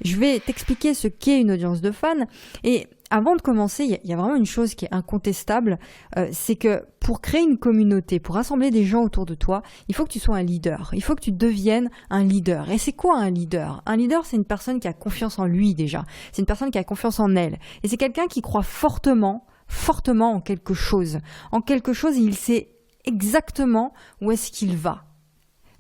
Je vais t'expliquer ce qu'est une audience de fans. Et avant de commencer, il y a vraiment une chose qui est incontestable, c'est que pour créer une communauté, pour rassembler des gens autour de toi, il faut que tu sois un leader. Il faut que tu deviennes un leader. Et c'est quoi un leader? Un leader, c'est une personne qui a confiance en lui déjà. C'est une personne qui a confiance en elle. Et c'est quelqu'un qui croit fortement en quelque chose. En quelque chose, il sait exactement où est-ce qu'il va.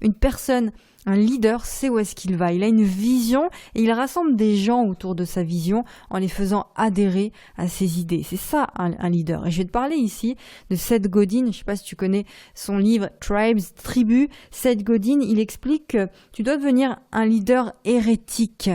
Une personne, un leader sait où est-ce qu'il va. Il a une vision et il rassemble des gens autour de sa vision en les faisant adhérer à ses idées. C'est ça un leader. Et je vais te parler ici de Seth Godin. Je ne sais pas si tu connais son livre Tribes, Tribus. Seth Godin, il explique que tu dois devenir un leader hérétique.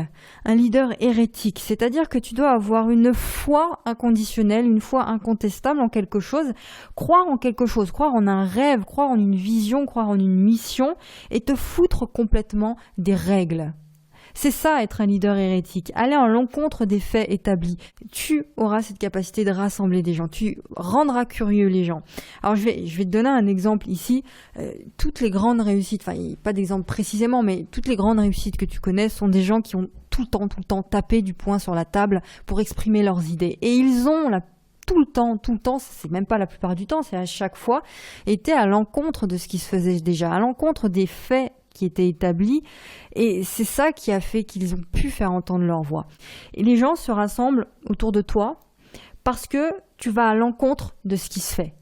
Un leader hérétique, c'est-à-dire que tu dois avoir une foi inconditionnelle, une foi incontestable en quelque chose, croire en quelque chose, croire en un rêve, croire en une vision, croire en une mission et te foutre complètement des règles. C'est ça être un leader hérétique, aller à l'encontre des faits établis. Tu auras cette capacité de rassembler des gens, tu rendras curieux les gens. Alors je vais te donner un exemple ici. Toutes les grandes réussites, enfin pas d'exemple précisément, mais toutes les grandes réussites que tu connais sont des gens qui ont tout le temps tapé du poing sur la table pour exprimer leurs idées. Et ils ont tout le temps, c'est même pas la plupart du temps, c'est à chaque fois, été à l'encontre de ce qui se faisait déjà, à l'encontre des faits qui étaient établis, et c'est ça qui a fait qu'ils ont pu faire entendre leur voix. Et les gens se rassemblent autour de toi parce que tu vas à l'encontre de ce qui se fait.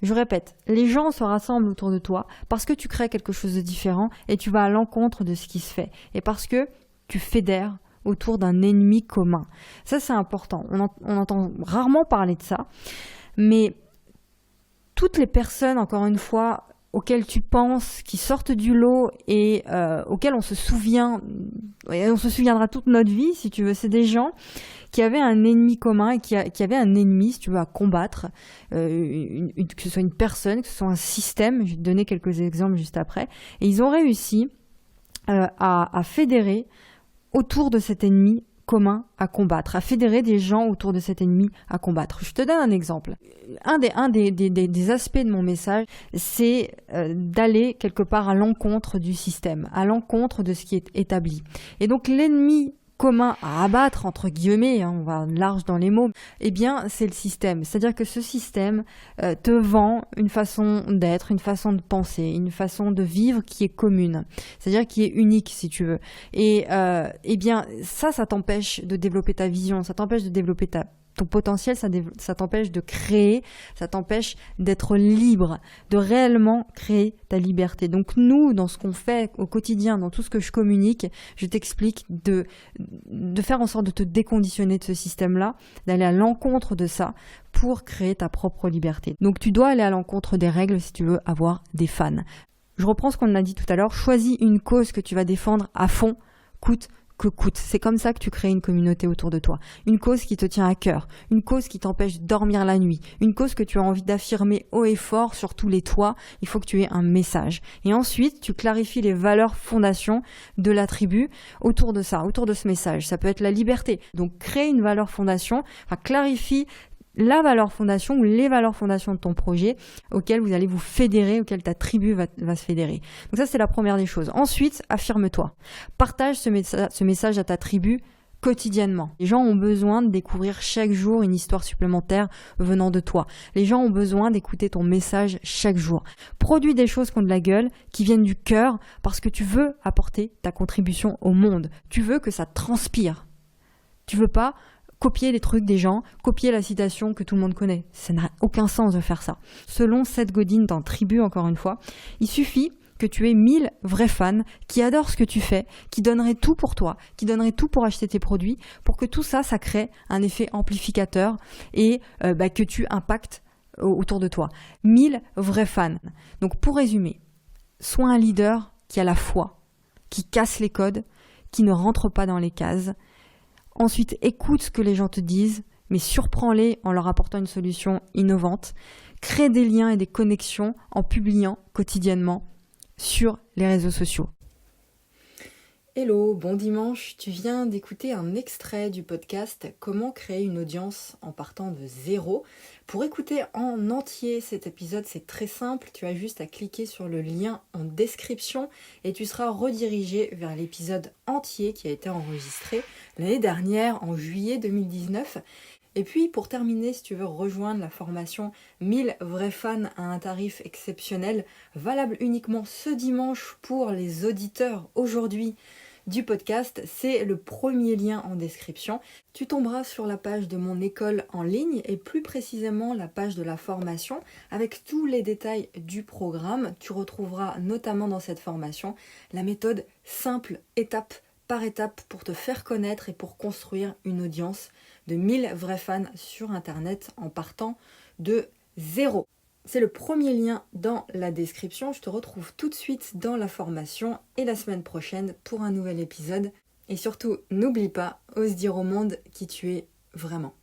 Je répète, les gens se rassemblent autour de toi parce que tu crées quelque chose de différent et tu vas à l'encontre de ce qui se fait, et parce que tu fédères autour d'un ennemi commun. Ça, c'est important. On entend rarement parler de ça, mais toutes les personnes, encore une fois, auxquelles tu penses, qui sortent du lot et auxquelles on se souvient, et on se souviendra toute notre vie, si tu veux, c'est des gens qui avaient un ennemi commun et qui avaient un ennemi, si tu veux, à combattre, que ce soit une personne, que ce soit un système. Je vais te donner quelques exemples juste après. Et ils ont réussi à fédérer autour de cet ennemi commun à combattre, à fédérer des gens autour de cet ennemi à combattre. Je te donne un exemple. Un des aspects de mon message, c'est d'aller quelque part à l'encontre du système, à l'encontre de ce qui est établi. Et donc l'ennemi commun à abattre, entre guillemets, on va large dans les mots, eh bien c'est le système. C'est-à-dire que ce système te vend une façon d'être, une façon de penser, une façon de vivre qui est commune, c'est-à-dire qui est unique si tu veux. Et eh bien ça t'empêche de développer ta vision, ça t'empêche de développer ton potentiel, ça t'empêche de créer, ça t'empêche d'être libre, de réellement créer ta liberté. Donc nous, dans ce qu'on fait au quotidien, dans tout ce que je communique, je t'explique de faire en sorte de te déconditionner de ce système-là, d'aller à l'encontre de ça pour créer ta propre liberté. Donc tu dois aller à l'encontre des règles si tu veux avoir des fans. Je reprends ce qu'on a dit tout à l'heure, choisis une cause que tu vas défendre à fond, coûte que coûte. C'est comme ça que tu crées une communauté autour de toi. Une cause qui te tient à cœur, une cause qui t'empêche de dormir la nuit, une cause que tu as envie d'affirmer haut et fort sur tous les toits. Il faut que tu aies un message. Et ensuite, tu clarifies les valeurs fondations de la tribu autour de ça, autour de ce message. Ça peut être la liberté. Donc, crée une valeur fondation, clarifie la valeur fondation ou les valeurs fondations de ton projet auxquelles vous allez vous fédérer, auxquelles ta tribu va se fédérer. Donc ça, c'est la première des choses. Ensuite, affirme-toi. Partage ce message à ta tribu quotidiennement. Les gens ont besoin de découvrir chaque jour une histoire supplémentaire venant de toi. Les gens ont besoin d'écouter ton message chaque jour. Produis des choses qui ont de la gueule, qui viennent du cœur, parce que tu veux apporter ta contribution au monde. Tu veux que ça transpire. Tu veux pas copier les trucs des gens, copier la citation que tout le monde connaît. Ça n'a aucun sens de faire ça. Selon Seth Godin dans Tribu, encore une fois, il suffit que tu aies 1000 vrais fans qui adorent ce que tu fais, qui donneraient tout pour toi, qui donneraient tout pour acheter tes produits, pour que tout ça, ça crée un effet amplificateur et que tu impactes autour de toi. 1000 vrais fans. Donc pour résumer, sois un leader qui a la foi, qui casse les codes, qui ne rentre pas dans les cases. Ensuite, écoute ce que les gens te disent, mais surprends-les en leur apportant une solution innovante. Crée des liens et des connexions en publiant quotidiennement sur les réseaux sociaux. Hello, bon dimanche. Tu viens d'écouter un extrait du podcast Comment créer une audience en partant de zéro. Pour écouter en entier cet épisode, c'est très simple. Tu as juste à cliquer sur le lien en description et tu seras redirigé vers l'épisode entier qui a été enregistré l'année dernière en juillet 2019. Et puis pour terminer, si tu veux rejoindre la formation 1000 vrais fans à un tarif exceptionnel, valable uniquement ce dimanche pour les auditeurs aujourd'hui du podcast, c'est le premier lien en description. Tu tomberas sur la page de mon école en ligne et plus précisément la page de la formation avec tous les détails du programme. Tu retrouveras notamment dans cette formation la méthode simple, étape par étape pour te faire connaître et pour construire une audience de 1000 vrais fans sur Internet en partant de zéro. C'est le premier lien dans la description. Je te retrouve tout de suite dans la formation et la semaine prochaine pour un nouvel épisode. Et surtout, n'oublie pas, ose dire au monde qui tu es vraiment.